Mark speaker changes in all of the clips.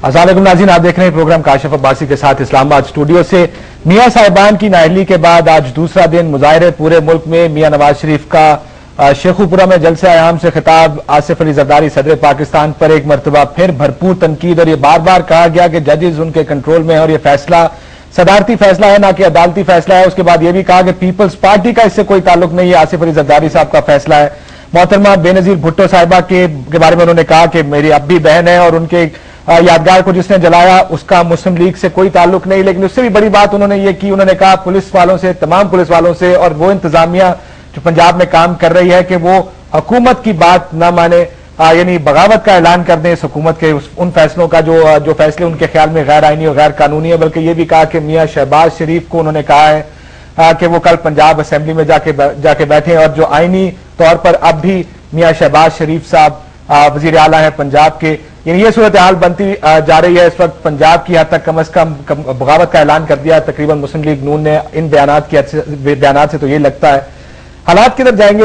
Speaker 1: अस्सलाम वालेकुम नाज़रीन, आप देख रहे हैं प्रोग्राम काशिफ अब्बासी के साथ इस्लामाबाद स्टूडियो से। मियां साहिबान की नाअहली के बाद आज दूसरा दिन मुजाहिरे पूरे मुल्क में। मियां नवाज शरीफ का शेखुपुरा में जलसे आयाम से खिताब, आसिफ अली जरदारी सदर पाकिस्तान पर एक मरतबा फिर भरपूर तनकीद, और ये बार बार कहा गया कि जजेस उनके कंट्रोल में है और ये फैसला सदारती फैसला है, ना कि अदालती फैसला है। उसके बाद ये भी कहा कि पीपल्स पार्टी का इससे कोई ताल्लुक नहीं है, आसिफ अली जरदारी साहब का फैसला है। मोहतरमा बेनजीर भुट्टो साहिबा के बारे में उन्होंने कहा कि मेरी अब भी बहन है और उनके यादगार को जिसने जलाया उसका मुस्लिम लीग से कोई ताल्लुक नहीं। लेकिन उससे भी बड़ी बात उन्होंने ये की, उन्होंने कहा पुलिस वालों से, तमाम पुलिस वालों से और वो इंतजामिया जो पंजाब में काम कर रही है कि वो हुकूमत की बात ना माने, यानी बगावत का ऐलान कर दें इस हुकूमत के उन फैसलों का जो फैसले उनके ख्याल में गैर आईनी और गैर कानूनी है। बल्कि ये भी कहा कि मियां शहबाज शरीफ को उन्होंने कहा है कि वो कल पंजाब असेंबली में जाके बैठे, और जो आईनी तौर पर अब भी मियां शहबाज शरीफ साहब वजीर आला है पंजाब के। यानी ये सूरत हाल बनती जा रही है इस वक्त पंजाब की हद तक। कम अज कम बगावत का ऐलान कर दिया तकरीबन मुस्लिम लीग नून ने इन बयानात से तो ये लगता है। हालात किधर जाएंगे?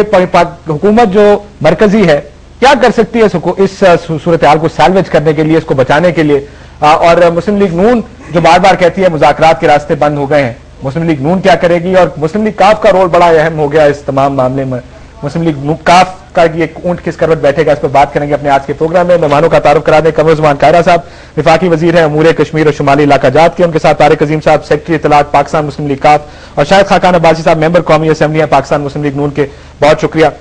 Speaker 1: हुकूमत जो मरकजी है क्या कर सकती है इस सूरत हाल को सैल्वेज करने के लिए, इसको बचाने के लिए? और मुस्लिम लीग नून जो बार बार कहती है मुज़ाकरात के रास्ते बंद हो गए हैं, मुस्लिम लीग नून क्या करेगी? और मुस्लिम लीग काफ का रोल बड़ा अहम हो गया इस तमाम मामले में। मुस्लिम लीग काफ का ये ऊंट किस करवट बैठेगा, इस पर बात करेंगे अपने आज के प्रोग्राम में। मेहमानों का तारुफ करा दें, कमरुज़्मान कायरा साहब विफाकी वजीर हैं अमूर कश्मीर और शुमाली इलाका जात के, उनके साथ तारिक अजीम साहब सेक्रेटरी इत्तलात पाकिस्तान मुस्लिम लीग काफ, और शाहिद खाकान अब्बासी साहब मेंबर कौमी असेंबली है पाकिस्तान मुस्लिम लीग नून के। बहुत शुक्रिया।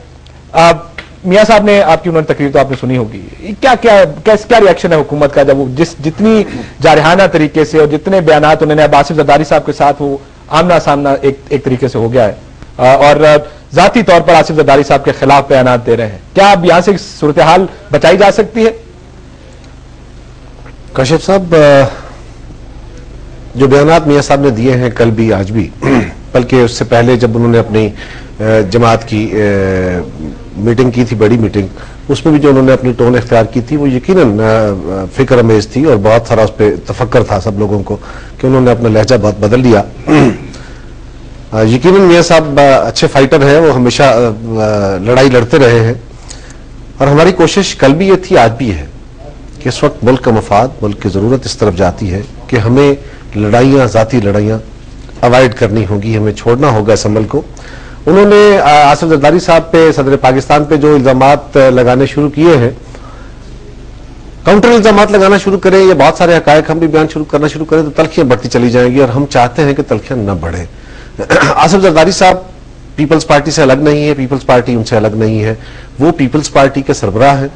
Speaker 1: मियां साहब ने आपकी उन्होंने तकरीर तो आपने सुनी होगी, क्या रिएक्शन है हुकूमत का जब वो जितनी जारहाना तरीके से और जितने बयानात उन्होंने अब आसिफ जरदारी साहब के साथ वो आमना सामना एक तरीके से हो गया है और जाती तौर पर आसिफ जरदारी साहब के खिलाफ बयानात दे रहे हैं, क्या अब यहां से सूरत हाल बचाई जा सकती है?
Speaker 2: काशिफ साहब, जो बयानात मियां साहब ने दिए हैं कल भी आज भी, बल्कि उससे पहले जब उन्होंने अपनी जमात की मीटिंग की थी, बड़ी मीटिंग, उसमें भी जो उन्होंने अपनी टोन इख्तियार की थी वो यकीनन फिक्र अमेज थी और बहुत सारा उस पर तफक्कर था सब लोगों को कि उन्होंने अपना लहजा बहुत बदल लिया। यकीनन मियां साहब अच्छे फाइटर हैं, वो हमेशा लड़ाई लड़ते रहे हैं और हमारी कोशिश कल भी ये थी, आज भी है कि इस वक्त मुल्क का मफाद, मुल्क की ज़रूरत इस तरफ जाती है कि हमें लड़ाइयाँ, ज़ाती लड़ाइयाँ अवॉइड करनी होगी, हमें छोड़ना होगा इस अमल को। उन्होंने आसिफ जरदारी साहब पे, सदर पाकिस्तान पे जो इल्जामात लगाने शुरू किए हैं, काउंटर इल्जामात लगाना शुरू करें या बहुत सारे हकायक हम भी बयान करना शुरू करें तो तलखियां बढ़ती चली जाएंगी और हम चाहते हैं कि तलखियां न बढ़े। आसिफ जरदारी साहब पीपल्स पार्टी से अलग नहीं है, पीपल्स पार्टी उनसे अलग नहीं है, वो पीपल्स पार्टी के सरबराह हैं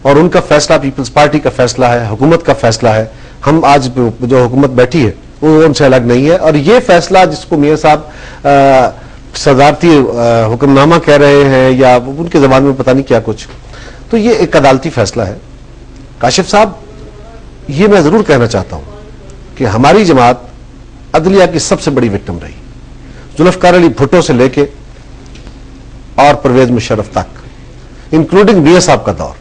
Speaker 2: और उनका फैसला पीपल्स पार्टी का फैसला है, हुकूमत का फैसला है। हम आज जो हुकूमत बैठी है वो उनसे अलग नहीं है और ये फैसला जिसको मियां साहब सदारती हुक्मनामा कह रहे हैं या उनके जबान में पता नहीं क्या कुछ, तो ये एक अदालती फैसला है। काशिफ साहब, ये मैं जरूर कहना चाहता हूं कि हमारी जमात अदलिया की सबसे बड़ी विक्टिम रही, जुल्फकार अली भुट्टो से लेके और परवेज मुशर्रफ तक, इंक्लूडिंग मियां साहब का दौर।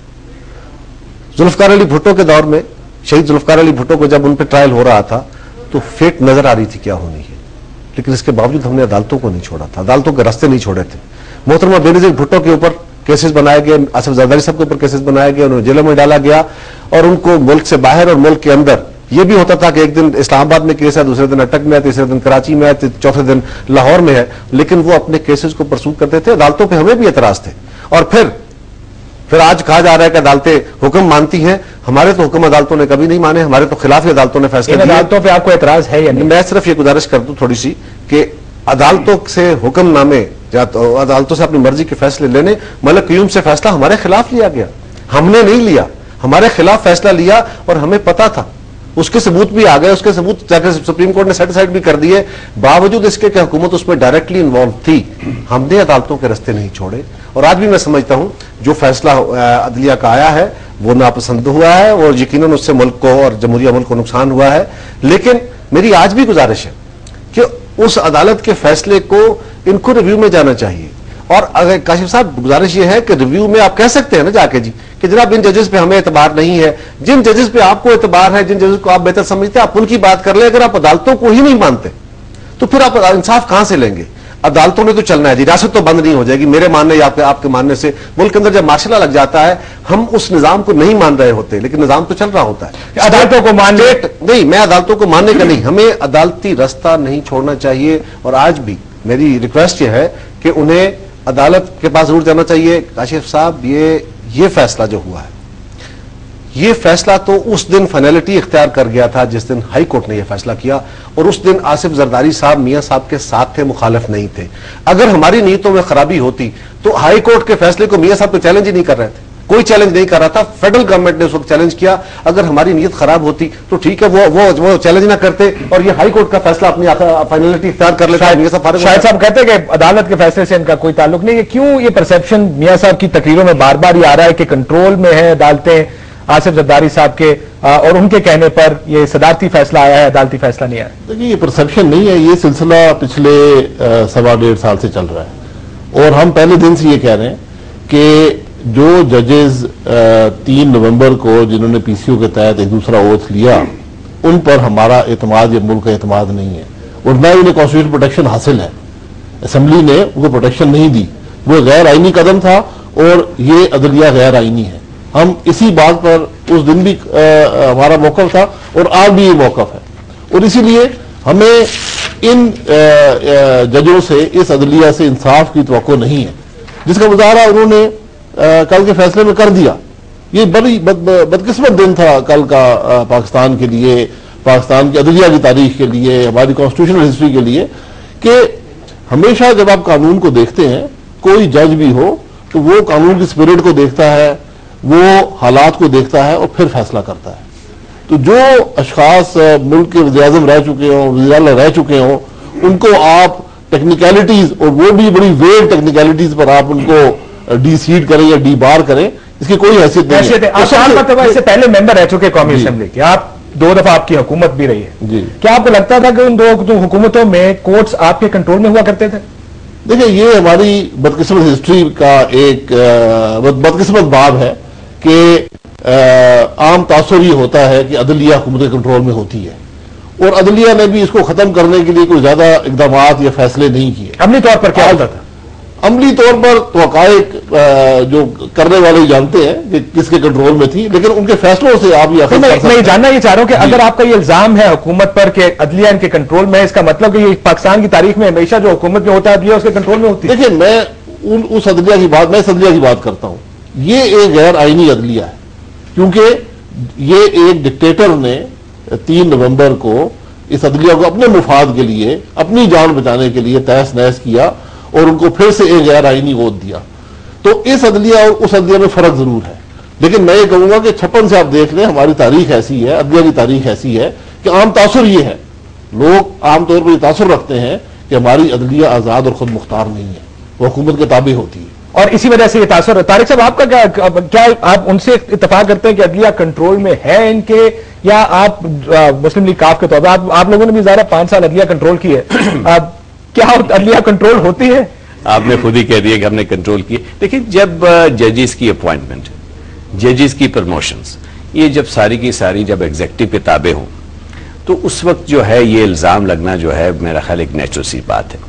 Speaker 2: जुल्फकार अली भुट्टो के दौर में, शहीद जुल्फकार अली भुट्टो को जब उन पर ट्रायल हो रहा था तो फेट नजर आ रही थी क्या होनी है, लेकिन इसके बावजूद हमने अदालतों को नहीं छोड़ा था, अदालतों के रास्ते नहीं छोड़े थे। मोहतरमा बेनजीर भुट्टो के ऊपर केसेस बनाए गए, आसिफ जरदारी साहब के ऊपर केसेस बनाए गए, उन्हें जेलों में डाला गया और उनको मुल्क से बाहर और मुल्क के अंदर यह भी होता था कि एक दिन इस्लामाबाद में केस है, दूसरे दिन अटक में है, तीसरे दिन कराची में है, चौथे दिन लाहौर में है, लेकिन वो अपने केसेस को परसूट करते थे। अदालतों पर हमें भी एतराज थे और फिर आज कहा जा रहा है कि अदालतें हुक्म मानती हैं। हमारे तो हुक्म अदालतों ने कभी नहीं माने, हमारे तो खिलाफ ही अदालतों ने फैसले किए।
Speaker 1: अदालतों पे आपको एतराज है या नहीं?
Speaker 2: मैं सिर्फ ये गुजारिश कर दूं थोड़ी सी कि अदालतों से हुक्मनामे या तो अदालतों से अपनी मर्जी के फैसले लेने, मलिक क़य्यूम से फैसला हमारे खिलाफ लिया गया, हमने नहीं लिया, हमारे खिलाफ फैसला लिया और हमें पता था, उसके सबूत भी आ गए, उसके सबूत जाकर सुप्रीम कोर्ट ने सेटिस्फाइड भी कर दिए, बावजूद इसके कि हुकूमत उसमें डायरेक्टली इन्वॉल्व थी, हमने अदालतों के रास्ते नहीं छोड़े। और आज भी मैं समझता हूं जो फैसला अदलिया का आया है वो नापसंद हुआ है और यकीनन उससे मुल्क को और जमहूरिया मुल्क को नुकसान हुआ है, लेकिन मेरी आज भी गुजारिश है कि उस अदालत के फैसले को इनको रिव्यू में जाना चाहिए। और अगर काशिफ साहब, गुजारिश ये है कि रिव्यू में आप कह सकते हैं ना जाके जी कि जनाब इन जजेस पे हमें एतबार नहीं है, जिन जजेस पे आपको एतबार है, जिन जजेस को आप बेहतर समझते हैं, आप उनकी बात कर ले। अगर आप अदालतों को ही नहीं मानते तो फिर आप इंसाफ कहां से लेंगे? عدالتوں نے تو چلنا ہے جی، ریاست تو بند نہیں ہو جائے گی میرے ماننے یا آپ کے ماننے سے. ملک کے اندر جب مارشل لا لگ جاتا ہے ہم اس نظام کو نہیں مان رہے ہوتے لیکن نظام تو چل رہا ہوتا ہے.
Speaker 1: عدالتوں کو مان
Speaker 2: نہیں، میں عدالتوں کو ماننے کا نہیں، ہمیں عدالتی رستہ نہیں چھوڑنا چاہیے. اور آج بھی میری ریکویسٹ یہ ہے کہ انہیں عدالت کے پاس ضرور جانا چاہیے. کاشف صاحب، یہ فیصلہ جو ہوا ہے، یہ فیصلہ تو اس دن فائنلٹی اختیار کر گیا تھا جس دن ہائی کورٹ نے یہ فیصلہ کیا، اور اس دن آصف زرداری صاحب میاں صاحب کے ساتھ تھے، مخالف نہیں تھے. اگر ہماری نیتوں میں خرابی ہوتی تو ہائی کورٹ کے فیصلے کو میاں صاحب تو چیلنج ہی نہیں کر رہے تھے، کوئی چیلنج نہیں کر رہا تھا. فیڈرل گورنمنٹ نے اس وقت چیلنج کیا. اگر ہماری نیت خراب ہوتی تو ٹھیک ہے، وہ چیلنج نہ کرتے اور یہ ہائی کورٹ کا فیصلہ اپنی فائنلٹی اختیار کر لیتا.
Speaker 1: شاہد صاحب کہتے ہیں کہ عدالت کے فیصلے سے ان کا کوئی تعلق نہیں ہے. کیوں یہ پرسپشن میاں صاحب کی تقریروں میں بار بار یہ آ رہا ہے کہ کنٹرول میں ہے عدالتیں آصف زرداری صاحب کے، اور ان کے کہنے پر یہ صدارتی فیصلہ آیا ہے، عدالتی فیصلہ نہیں آیا؟
Speaker 3: دیکھیے، یہ پرسپشن نہیں ہے، یہ سلسلہ پچھلے 1.5 سال سے چل رہا ہے. اور ہم پہلے دن سے یہ کہہ رہے ہیں کہ جو ججز 3 نومبر کو جنہوں نے پی سی او کے تحت ایک دوسرا اوتھ لیا، ان پر ہمارا اعتماد یا ملک کا اعتماد نہیں ہے، اور نہ انہیں کانسٹیٹیوشن پروٹیکشن حاصل ہے. اسمبلی نے ان کو پروٹیکشن نہیں دی، وہ غیر آئینی قدم تھا، اور یہ عدلیہ غیر آئینی ہے. ہم اسی بات پر اس دن بھی ہمارا موقف تھا اور آج بھی یہ موقف ہے. اور اسی لیے ہمیں ان ججوں سے، اس عدلیہ سے انصاف کی توقع نہیں ہے، جس کا مظاہرہ انہوں نے کل کے فیصلے میں کر دیا. یہ بڑی بدقسمت دن تھا کل کا پاکستان کے لیے، پاکستان کی عدلیہ کی تاریخ کے لیے، ہماری کانسٹیٹیوشنل ہسٹری کے لیے، کہ ہمیشہ جب آپ قانون کو دیکھتے ہیں، کوئی جج بھی ہو تو وہ قانون کی اسپرٹ کو دیکھتا ہے، وہ حالات کو دیکھتا ہے اور پھر فیصلہ کرتا ہے. تو جو اشخاص ملک کے وزیر اعظم رہ چکے ہوں، وزیر اعلیٰ رہ چکے ہوں، ان کو آپ ٹیکنیکلٹیز، اور وہ بھی بڑی ویگ ٹیکنیکلٹیز پر آپ ان کو ڈی سیٹ کریں یا ڈی بار کریں، اس کی کوئی حیثیت نہیں ہے.
Speaker 1: آپ 4 مرتبہ اس سے پہلے ممبر رہ چکے قومی اسمبلی کے، آپ 2 دفعہ آپ کی حکومت بھی رہی ہے.
Speaker 3: جی،
Speaker 1: کیا آپ کو لگتا تھا کہ ان 2 حکومتوں میں کورٹس آپ کے کنٹرول میں ہوا کرتے تھے؟
Speaker 3: دیکھیں، یہ ہماری بدقسمت ہسٹری کا ایک بدقسمت باب ہے کہ عام تاثر یہ ہوتا ہے کہ عدلیہ حکومت کے کنٹرول میں ہوتی ہے، اور عدلیہ نے بھی اس کو ختم کرنے کے لیے کوئی زیادہ اقدامات یا فیصلے نہیں کیے.
Speaker 1: عملی طور پر کیا ہوتا تھا؟
Speaker 3: عملی طور پر تو حقائق جو کرنے والے جانتے ہیں کہ کس کے کنٹرول میں تھی، لیکن ان کے فیصلوں سے آپ یہ اخذ کر سکتے ہیں.
Speaker 1: میں جاننا یہ چاہ رہا ہوں کہ اگر آپ کا یہ الزام ہے حکومت پر کہ عدلیہ ان کے کنٹرول میں ہے، اس کا مطلب کہ یہ پاکستان کی تاریخ میں ہمیشہ جو حکومت میں ہوتا ہے عدلیہ اس کے کنٹرول میں ہوتی ہے؟
Speaker 3: دیکھیں، میں اس عدلیہ کی بات کرتا ہوں. یہ ایک غیر آئینی عدلیہ ہے، کیونکہ یہ ایک ڈکٹیٹر نے 3 نومبر کو اس عدلیہ کو اپنے مفاد کے لیے، اپنی جان بچانے کے لیے تہس نہس کیا اور ان کو پھر سے ایک غیر آئینی ووٹ دیا. تو اس عدلیہ اور اس عدلیہ میں فرق ضرور ہے، لیکن میں یہ کہوں گا کہ 56 سے آپ دیکھ لیں، ہماری تاریخ ایسی ہے، عدلیہ کی تاریخ ایسی ہے کہ عام تاثر یہ ہے، لوگ عام طور پر یہ تاثر رکھتے ہیں کہ ہماری عدلیہ آزاد اور خود مختار نہیں ہے، وہ حکومت کے تابع ہوتی ہے.
Speaker 1: اور اسی وجہ سے یہ تاثر. طارق صاحب، آپ کا کیا آپ ان سے اتفاق کرتے ہیں کہ عدلیہ کنٹرول میں ہے ان کے، یا آپ مسلم لیگ کاف کے طور پر آپ لوگوں نے بھی ظاہر 5 سال عدلیہ کنٹرول کی ہے، کیا عدلیہ کنٹرول ہوتی ہے؟
Speaker 4: آپ نے خود ہی کہہ دیا کہ ہم نے کنٹرول کی. دیکھیں، جب ججز کی اپوائنٹمنٹ، ججز کی پرموشنز، یہ جب ساری کی ساری جب ایگزیکٹو کے تابع ہوں تو اس وقت جو ہے یہ الزام لگنا جو ہے میرا خیال ایک نیچرل سی بات ہے.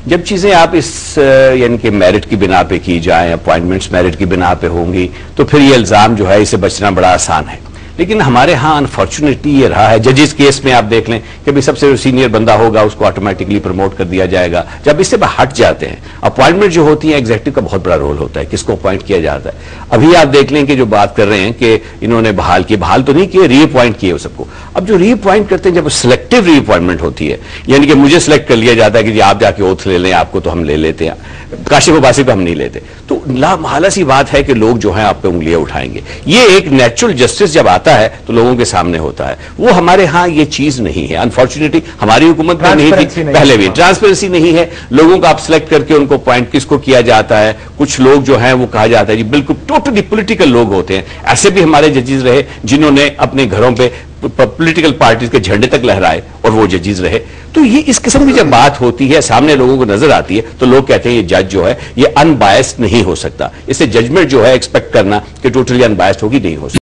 Speaker 4: جب چیزیں آپ اس یعنی کہ میرٹ کی بنا پہ کی جائیں، اپوائنٹمنٹس میرٹ کی بنا پہ ہوں گی، تو پھر یہ الزام جو ہے اسے بچنا بڑا آسان ہے. لیکن ہمارے ہاں انفارچونیٹلی یہ رہا ہے، ججز کیس میں آپ دیکھ لیں کہ بھی سب سے سینئر بندہ ہوگا اس کو آٹومیٹکلی پروموٹ کر دیا جائے گا. جب اس سے ہٹ جاتے ہیں، اپوائنٹمنٹ جو ہوتی ہیں ایگزیکٹو کا بہت بڑا رول ہوتا ہے، کس کو اپوائنٹ کیا جاتا ہے. ابھی آپ دیکھ لیں کہ جو بات کر رہے ہیں کہ انہوں نے بحال تو نہیں کیے، ری اپوائنٹ کیے سب کو. اب جو ری اپوائنٹ کرتے ہیں، جب سلیکٹو ری اپوائنٹمنٹ ہوتی ہے، یعنی کہ مجھے سلیکٹ کر لیا جاتا ہے کہ جی آپ جا کے اوتھ لے لیں، آپ کو تو ہم لے لیتے ہیں، کاشف عباسی کو ہم نہیں لیتے، تو لا محالہ سی بات ہے کہ لوگ جو ہیں آپ پہ انگلیاں اٹھائیں گے. یہ ایک نیچرل جسٹس جب آتا ہے تو لوگوں کے سامنے ہوتا ہے. وہ ہمارے ہاں یہ چیز نہیں ہے، انفارچونیٹلی ہماری حکومت میں نہیں تھی، پہلے بھی ٹرانسپیرنسی نہیں ہے. لوگوں کو آپ سلیکٹ کر کے ان کو پوائنٹ کس کو کیا جاتا ہے. کچھ لوگ جو ہیں وہ کہا جاتا ہے جی بالکل ٹوٹلی پولیٹیکل لوگ ہوتے ہیں. ایسے بھی ہمارے ججز رہے جنہوں نے اپنے گھروں پہ پولیٹیکل پارٹیز کے جھنڈے تک لہرائے اور وہ ججز رہے. تو یہ اس قسم کی جب بات ہوتی ہے، سامنے لوگوں کو نظر آتی ہے، تو لوگ کہتے ہیں یہ جج جو ہے یہ ان بائسڈ نہیں ہو سکتا. اس سے ججمنٹ جو ہے ایکسپیکٹ کرنا کہ ٹوٹلی ان بائسڈ ہوگی نہیں ہو سکتا.